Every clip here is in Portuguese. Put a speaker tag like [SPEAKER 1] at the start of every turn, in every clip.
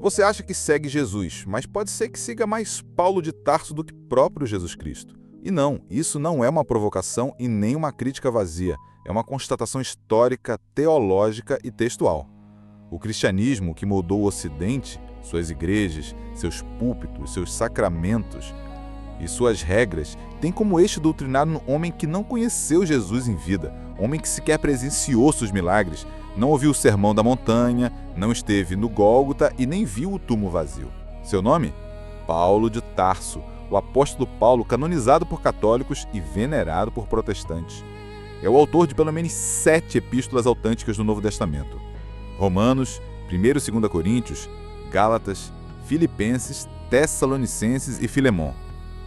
[SPEAKER 1] Você acha que segue Jesus, mas pode ser que siga mais Paulo de Tarso do que próprio Jesus Cristo. E não, isso não é uma provocação e nem uma crítica vazia. É uma constatação histórica, teológica e textual. O cristianismo que moldou o Ocidente, suas igrejas, seus púlpitos, seus sacramentos e suas regras, tem como eixo doutrinário um homem que não conheceu Jesus em vida, homem que sequer presenciou seus milagres, não ouviu o sermão da montanha, não esteve no Gólgota e nem viu o túmulo vazio. Seu nome? Paulo de Tarso, o apóstolo Paulo, canonizado por católicos e venerado por protestantes. É o autor de pelo menos 7 epístolas autênticas do Novo Testamento: Romanos, 1 e 2 Coríntios, Gálatas, Filipenses, Tessalonicenses e Filemon.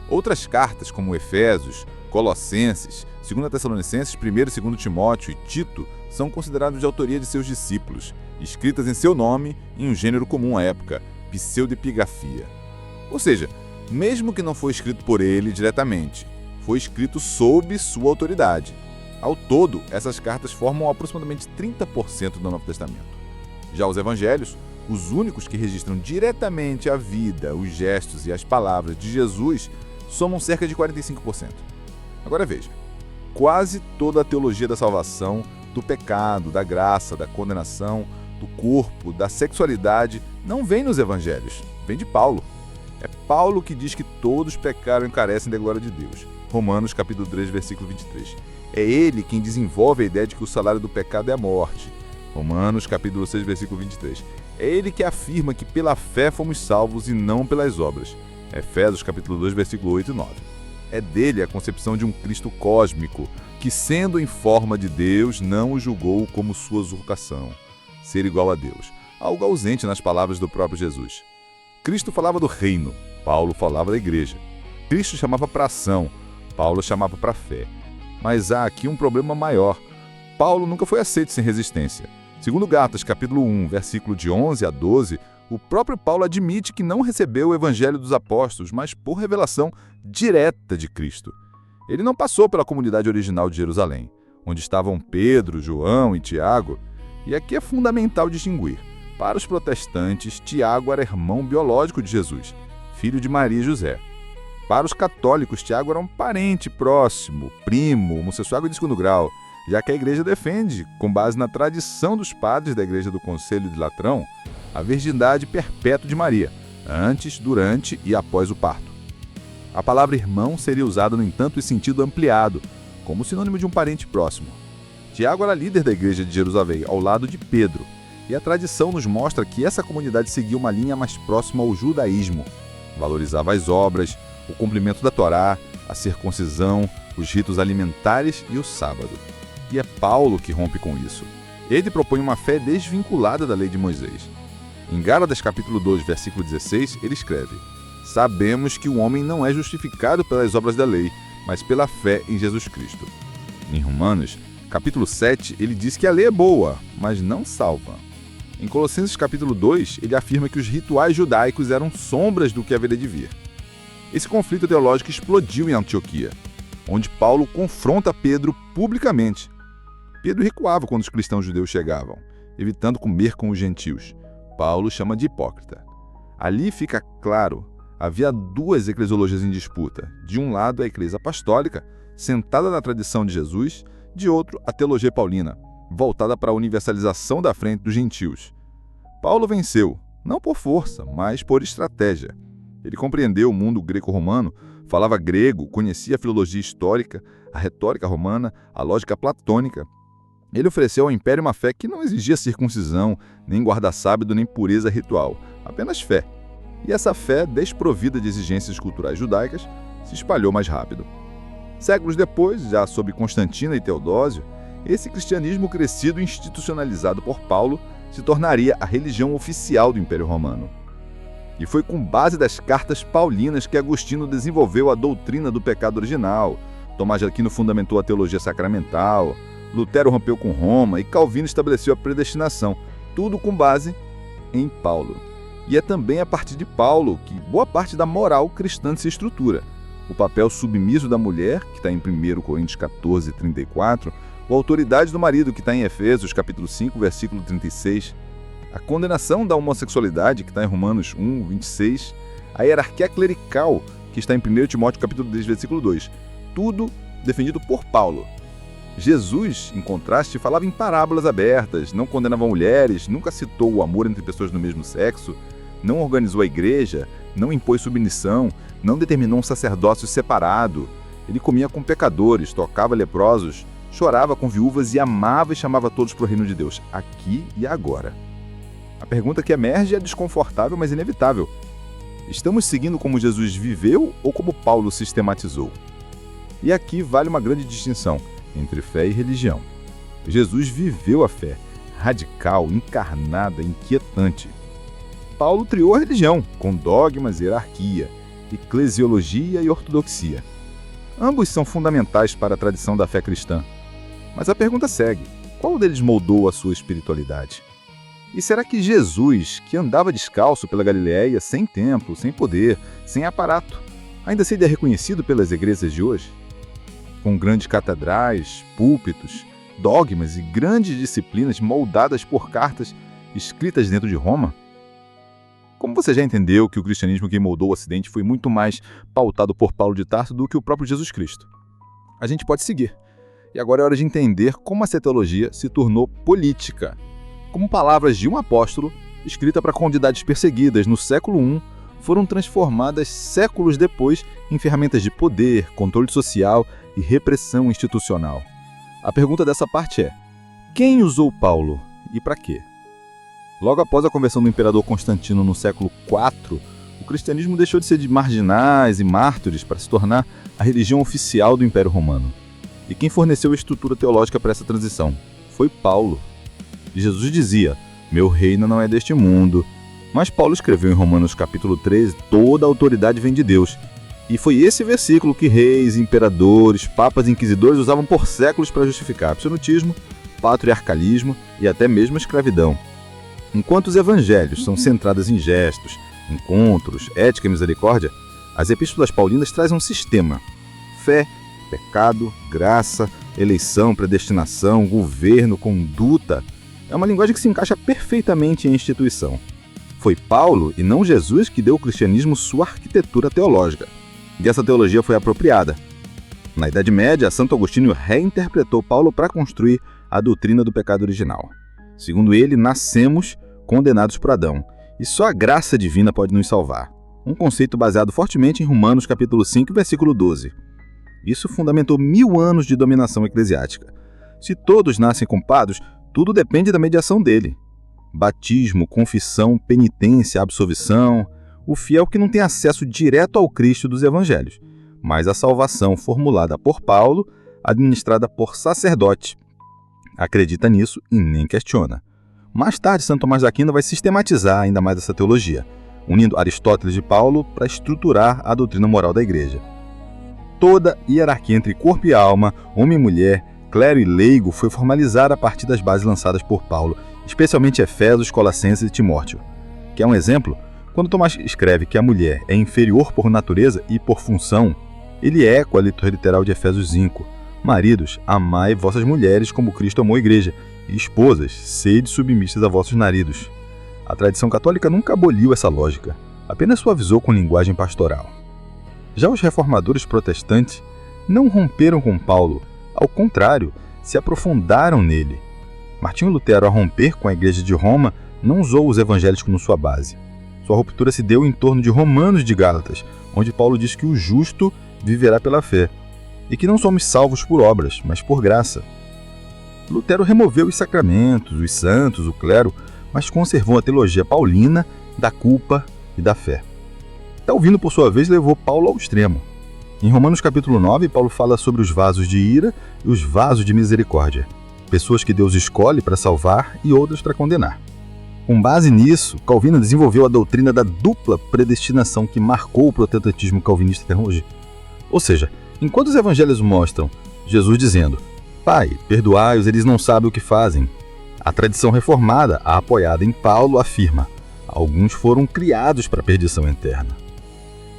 [SPEAKER 1] Outras cartas, como Efésios, Colossenses, 2 Tessalonicenses, 1 e 2 Timóteo e Tito, são consideradas de autoria de seus discípulos, escritas em seu nome em um gênero comum à época, pseudepigrafia. Ou seja, mesmo que não foi escrito por ele diretamente, foi escrito sob sua autoridade. Ao todo, essas cartas formam aproximadamente 30% do Novo Testamento. Já os evangelhos, os únicos que registram diretamente a vida, os gestos e as palavras de Jesus, somam cerca de 45%. Agora veja, quase toda a teologia da salvação, do pecado, da graça, da condenação, do corpo, da sexualidade, não vem nos evangelhos, vem de Paulo. É Paulo que diz que todos pecaram e carecem da glória de Deus. Romanos capítulo 3, versículo 23. É ele quem desenvolve a ideia de que o salário do pecado é a morte. Romanos capítulo 6, versículo 23. É ele que afirma que pela fé fomos salvos e não pelas obras. Efésios capítulo 2, versículo 8 e 9. É dele a concepção de um Cristo cósmico, que sendo em forma de Deus, não o julgou como sua usurpação, ser igual a Deus, algo ausente nas palavras do próprio Jesus. Cristo falava do reino, Paulo falava da igreja. Cristo chamava para ação, Paulo chamava para fé. Mas há aqui um problema maior. Paulo nunca foi aceito sem resistência. Segundo Gálatas capítulo 1, versículo de 11 a 12, o próprio Paulo admite que não recebeu o evangelho dos apóstolos, mas por revelação direta de Cristo. Ele não passou pela comunidade original de Jerusalém, onde estavam Pedro, João e Tiago, e aqui é fundamental distinguir. Para os protestantes, Tiago era irmão biológico de Jesus, filho de Maria e José. Para os católicos, Tiago era um parente próximo, primo, homossexual de segundo grau, já que a igreja defende, com base na tradição dos padres da igreja do Conselho de Latrão, a virgindade perpétua de Maria, antes, durante e após o parto. A palavra irmão seria usada, no entanto, em sentido ampliado, como sinônimo de um parente próximo. Tiago era líder da igreja de Jerusalém, ao lado de Pedro, e a tradição nos mostra que essa comunidade seguia uma linha mais próxima ao judaísmo. Valorizava as obras, o cumprimento da Torá, a circuncisão, os ritos alimentares e o sábado. E é Paulo que rompe com isso. Ele propõe uma fé desvinculada da lei de Moisés. Em Gálatas capítulo 2, versículo 16, ele escreve: Sabemos que o homem não é justificado pelas obras da lei, mas pela fé em Jesus Cristo. Em Romanos, capítulo 7, ele diz que a lei é boa, mas não salva. Em Colossenses capítulo 2, ele afirma que os rituais judaicos eram sombras do que haveria de vir. Esse conflito teológico explodiu em Antioquia, onde Paulo confronta Pedro publicamente. Pedro recuava quando os cristãos judeus chegavam, evitando comer com os gentios. Paulo chama de hipócrita. Ali fica claro, havia duas eclesiologias em disputa. De um lado, a eclesia apostólica, sentada na tradição de Jesus, de outro, a teologia paulina, voltada para a universalização da frente dos gentios. Paulo venceu, não por força, mas por estratégia. Ele compreendeu o mundo greco-romano, falava grego, conhecia a filologia histórica, a retórica romana, a lógica platônica. Ele ofereceu ao império uma fé que não exigia circuncisão, nem guarda-sábado, nem pureza ritual, apenas fé. E essa fé, desprovida de exigências culturais judaicas, se espalhou mais rápido. Séculos depois, já sob Constantino e Teodósio, esse cristianismo crescido e institucionalizado por Paulo se tornaria a religião oficial do Império Romano. E foi com base das cartas paulinas que Agostinho desenvolveu a doutrina do pecado original, Tomás de Aquino fundamentou a teologia sacramental, Lutero rompeu com Roma e Calvino estabeleceu a predestinação, tudo com base em Paulo. E é também a partir de Paulo que boa parte da moral cristã se estrutura. O papel submisso da mulher, que está em 1 Coríntios 14, 34, ou a autoridade do marido, que está em Efésios capítulo 5, versículo 36. A condenação da homossexualidade, que está em Romanos 1, 26, a hierarquia clerical, que está em 1 Timóteo capítulo 10, versículo 2. Tudo defendido por Paulo. Jesus, em contraste, falava em parábolas abertas, não condenava mulheres, nunca citou o amor entre pessoas do mesmo sexo, não organizou a igreja, não impôs submissão, não determinou um sacerdócio separado. Ele comia com pecadores, tocava leprosos, chorava com viúvas e amava e chamava todos para o reino de Deus, aqui e agora. A pergunta que emerge é desconfortável, mas inevitável. Estamos seguindo como Jesus viveu ou como Paulo sistematizou? E aqui vale uma grande distinção entre fé e religião. Jesus viveu a fé, radical, encarnada, inquietante. Paulo triou a religião, com dogmas e hierarquia, eclesiologia e ortodoxia. Ambos são fundamentais para a tradição da fé cristã. Mas a pergunta segue: qual deles moldou a sua espiritualidade? E será que Jesus, que andava descalço pela Galileia, sem templo, sem poder, sem aparato, ainda seria reconhecido pelas igrejas de hoje? Com grandes catedrais, púlpitos, dogmas e grandes disciplinas moldadas por cartas escritas dentro de Roma? Como você já entendeu que o cristianismo que moldou o Ocidente foi muito mais pautado por Paulo de Tarso do que o próprio Jesus Cristo? A gente pode seguir. E agora é hora de entender como essa teologia se tornou política. Como palavras de um apóstolo, escrita para comunidades perseguidas no século I, foram transformadas séculos depois em ferramentas de poder, controle social e repressão institucional. A pergunta dessa parte é: quem usou Paulo e para quê? Logo após a conversão do imperador Constantino no século IV, o cristianismo deixou de ser de marginais e mártires para se tornar a religião oficial do Império Romano. E quem forneceu a estrutura teológica para essa transição foi Paulo. Jesus dizia: meu reino não é deste mundo. Mas Paulo escreveu em Romanos capítulo 13, toda a autoridade vem de Deus. E foi esse versículo que reis, imperadores, papas e inquisidores usavam por séculos para justificar absolutismo, patriarcalismo e até mesmo a escravidão. Enquanto os evangelhos são centrados em gestos, encontros, ética e misericórdia, as epístolas paulinas trazem um sistema: fé, pecado, graça, eleição, predestinação, governo, conduta. É uma linguagem que se encaixa perfeitamente em instituição. Foi Paulo e não Jesus que deu ao cristianismo sua arquitetura teológica. E essa teologia foi apropriada. Na Idade Média, Santo Agostinho reinterpretou Paulo para construir a doutrina do pecado original. Segundo ele, nascemos condenados por Adão, e só a graça divina pode nos salvar. Um conceito baseado fortemente em Romanos capítulo 5, versículo 12. Isso fundamentou 1000 anos de dominação eclesiástica. Se todos nascem culpados, tudo depende da mediação dele. Batismo, confissão, penitência, absolvição. O fiel que não tem acesso direto ao Cristo dos Evangelhos, mas a salvação formulada por Paulo, administrada por sacerdote. Acredita nisso e nem questiona. Mais tarde, Santo Tomás de Aquino vai sistematizar ainda mais essa teologia, unindo Aristóteles e Paulo para estruturar a doutrina moral da Igreja. Toda hierarquia entre corpo e alma, homem e mulher, clero e leigo foi formalizada a partir das bases lançadas por Paulo, especialmente Efésios, Colossenses e Timóteo. Quer um exemplo? Quando Tomás escreve que a mulher é inferior por natureza e por função, ele ecoa a leitura literal de Efésios 5. Maridos, amai vossas mulheres como Cristo amou a igreja, e esposas, sede submissas a vossos maridos. A tradição católica nunca aboliu essa lógica, apenas suavizou com linguagem pastoral. Já os reformadores protestantes não romperam com Paulo, ao contrário, se aprofundaram nele. Martinho Lutero, ao romper com a Igreja de Roma, não usou os evangelhos como sua base. Sua ruptura se deu em torno de Romanos de Gálatas, onde Paulo diz que o justo viverá pela fé, e que não somos salvos por obras, mas por graça. Lutero removeu os sacramentos, os santos, o clero, mas conservou a teologia paulina da culpa e da fé. Calvino, por sua vez, levou Paulo ao extremo. Em Romanos capítulo 9, Paulo fala sobre os vasos de ira e os vasos de misericórdia, pessoas que Deus escolhe para salvar e outras para condenar. Com base nisso, Calvino desenvolveu a doutrina da dupla predestinação que marcou o protestantismo calvinista até hoje. Ou seja, enquanto os evangelhos mostram Jesus dizendo: Pai, perdoai-os, eles não sabem o que fazem, a tradição reformada, apoiada em Paulo, afirma: alguns foram criados para a perdição eterna.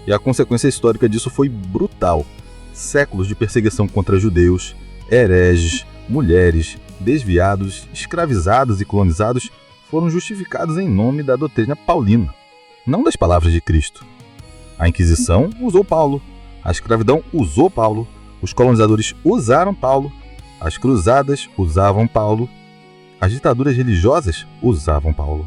[SPEAKER 1] E a consequência histórica disso foi brutal. Séculos de perseguição contra judeus, hereges, mulheres, desviados, escravizados e colonizados foram justificados em nome da doutrina paulina, não das palavras de Cristo. A Inquisição usou Paulo, a escravidão usou Paulo, os colonizadores usaram Paulo, as cruzadas usavam Paulo, as ditaduras religiosas usavam Paulo.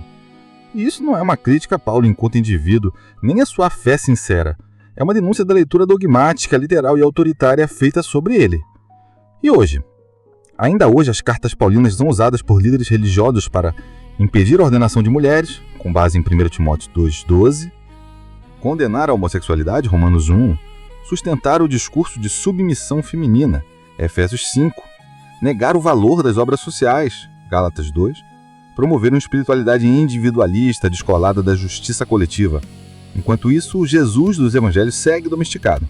[SPEAKER 1] E isso não é uma crítica a Paulo enquanto indivíduo, nem a sua fé sincera. É uma denúncia da leitura dogmática, literal e autoritária feita sobre ele. E hoje? Ainda hoje as cartas paulinas são usadas por líderes religiosos para impedir a ordenação de mulheres, com base em 1 Timóteo 2,12, condenar a homossexualidade, Romanos 1, sustentar o discurso de submissão feminina, Efésios 5, negar o valor das obras sociais, Gálatas 2, promover uma espiritualidade individualista descolada da justiça coletiva. Enquanto isso, o Jesus dos evangelhos segue domesticado.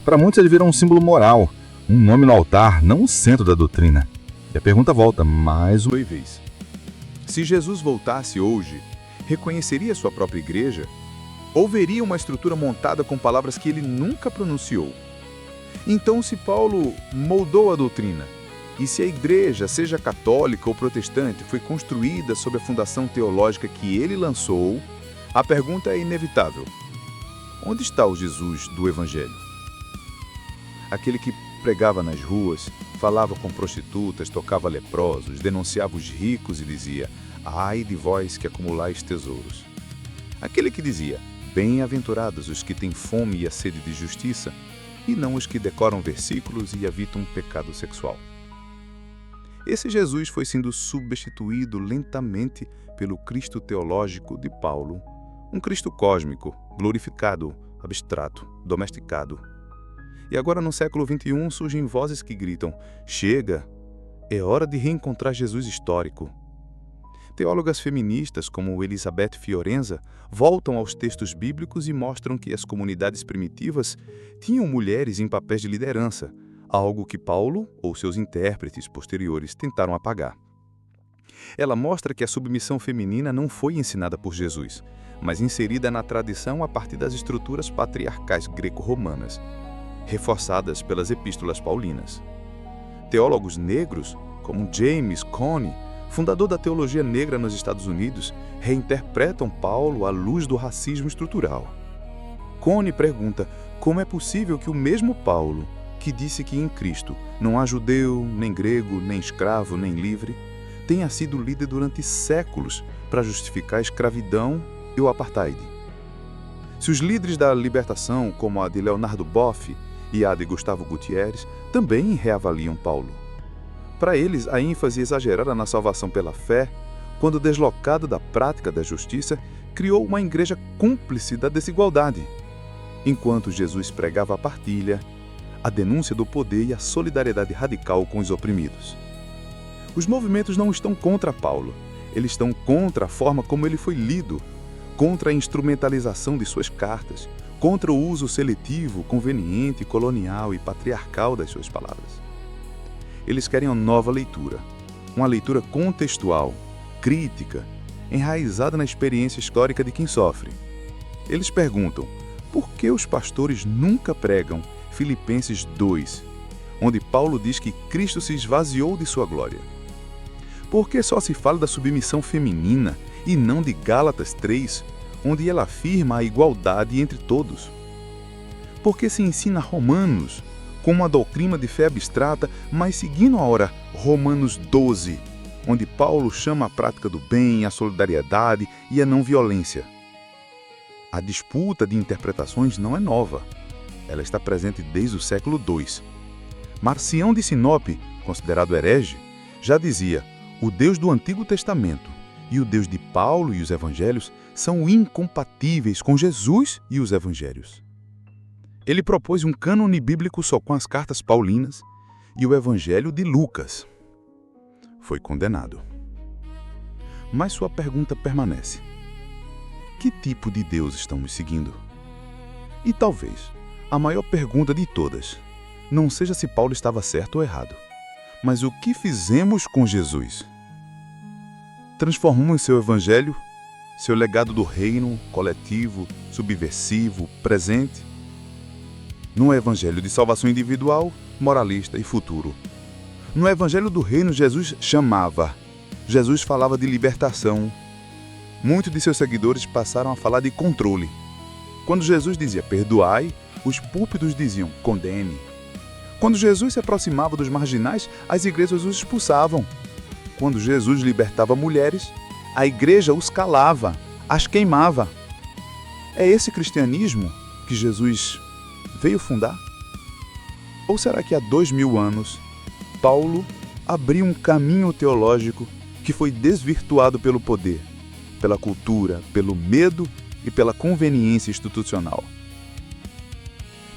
[SPEAKER 1] Para muitos ele virou um símbolo moral, um nome no altar, não o centro da doutrina. E a pergunta volta mais uma vez.
[SPEAKER 2] Se Jesus voltasse hoje, reconheceria sua própria igreja? Ou veria uma estrutura montada com palavras que ele nunca pronunciou? Então, se Paulo moldou a doutrina, e se a igreja, seja católica ou protestante, foi construída sob a fundação teológica que ele lançou, a pergunta é inevitável. Onde está o Jesus do Evangelho? Aquele que pregava nas ruas, falava com prostitutas, tocava leprosos, denunciava os ricos e dizia: ai de vós que acumulais tesouros. Aquele que dizia: bem-aventurados os que têm fome e a sede de justiça, e não os que decoram versículos e evitam pecado sexual. Esse Jesus foi sendo substituído lentamente pelo Cristo teológico de Paulo, um Cristo cósmico, glorificado, abstrato, domesticado. E agora no século XXI surgem vozes que gritam: chega, é hora de reencontrar Jesus histórico. Teólogas feministas como Elizabeth Fiorenza voltam aos textos bíblicos e mostram que as comunidades primitivas tinham mulheres em papéis de liderança, algo que Paulo ou seus intérpretes posteriores tentaram apagar. Ela mostra que a submissão feminina não foi ensinada por Jesus, mas inserida na tradição a partir das estruturas patriarcais greco-romanas, reforçadas pelas epístolas paulinas. Teólogos negros, como James Cone, fundador da teologia negra nos Estados Unidos, reinterpretam Paulo à luz do racismo estrutural. Cone pergunta como é possível que o mesmo Paulo, que disse que em Cristo não há judeu, nem grego, nem escravo, nem livre, tenha sido líder durante séculos para justificar a escravidão e o apartheid. Se os líderes da libertação, como a de Leonardo Boff e a de Gustavo Gutierrez, também reavaliam Paulo. Para eles, a ênfase exagerada na salvação pela fé, quando deslocado da prática da justiça, criou uma igreja cúmplice da desigualdade, enquanto Jesus pregava a partilha, a denúncia do poder e a solidariedade radical com os oprimidos. Os movimentos não estão contra Paulo, eles estão contra a forma como ele foi lido, contra a instrumentalização de suas cartas, contra o uso seletivo, conveniente, colonial e patriarcal das suas palavras. Eles querem uma nova leitura, uma leitura contextual, crítica, enraizada na experiência histórica de quem sofre. Eles perguntam: por que os pastores nunca pregam Filipenses 2, onde Paulo diz que Cristo se esvaziou de sua glória? Por que só se fala da submissão feminina e não de Gálatas 3, onde ela afirma a igualdade entre todos? Por que se ensina Romanos com uma doutrina de fé abstrata, mas seguindo a hora Romanos 12, onde Paulo chama a prática do bem, a solidariedade e a não violência? A disputa de interpretações não é nova. Ela está presente desde o século II. Marcião de Sinope, considerado herege, já dizia: o Deus do Antigo Testamento e o Deus de Paulo e os Evangelhos são incompatíveis com Jesus e os Evangelhos. Ele propôs um cânone bíblico só com as cartas paulinas e o Evangelho de Lucas. Foi condenado. Mas sua pergunta permanece: que tipo de Deus estamos seguindo? E talvez a maior pergunta de todas não seja se Paulo estava certo ou errado, mas o que fizemos com Jesus? Transformamos seu evangelho, seu legado do reino, coletivo, subversivo, presente, num evangelho de salvação individual, moralista e futuro. No evangelho do reino, Jesus chamava: Jesus falava de libertação. Muitos de seus seguidores passaram a falar de controle. Quando Jesus dizia perdoai, os púlpitos diziam condene. Quando Jesus se aproximava dos marginais, as igrejas os expulsavam. Quando Jesus libertava mulheres, a igreja os calava, as queimava. É esse cristianismo que Jesus veio fundar? Ou será que há 2000 anos, Paulo abriu um caminho teológico que foi desvirtuado pelo poder, pela cultura, pelo medo e pela conveniência institucional?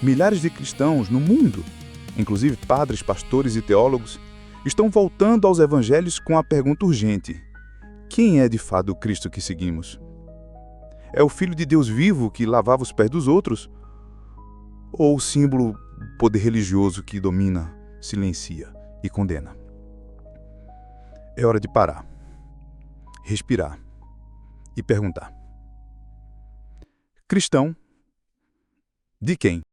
[SPEAKER 2] Milhares de cristãos no mundo, inclusive padres, pastores e teólogos, estão voltando aos evangelhos com a pergunta urgente: quem é de fato o Cristo que seguimos? É o Filho de Deus vivo que lavava os pés dos outros? Ou o símbolo do poder religioso que domina, silencia e condena? É hora de parar, respirar e perguntar: cristão de quem?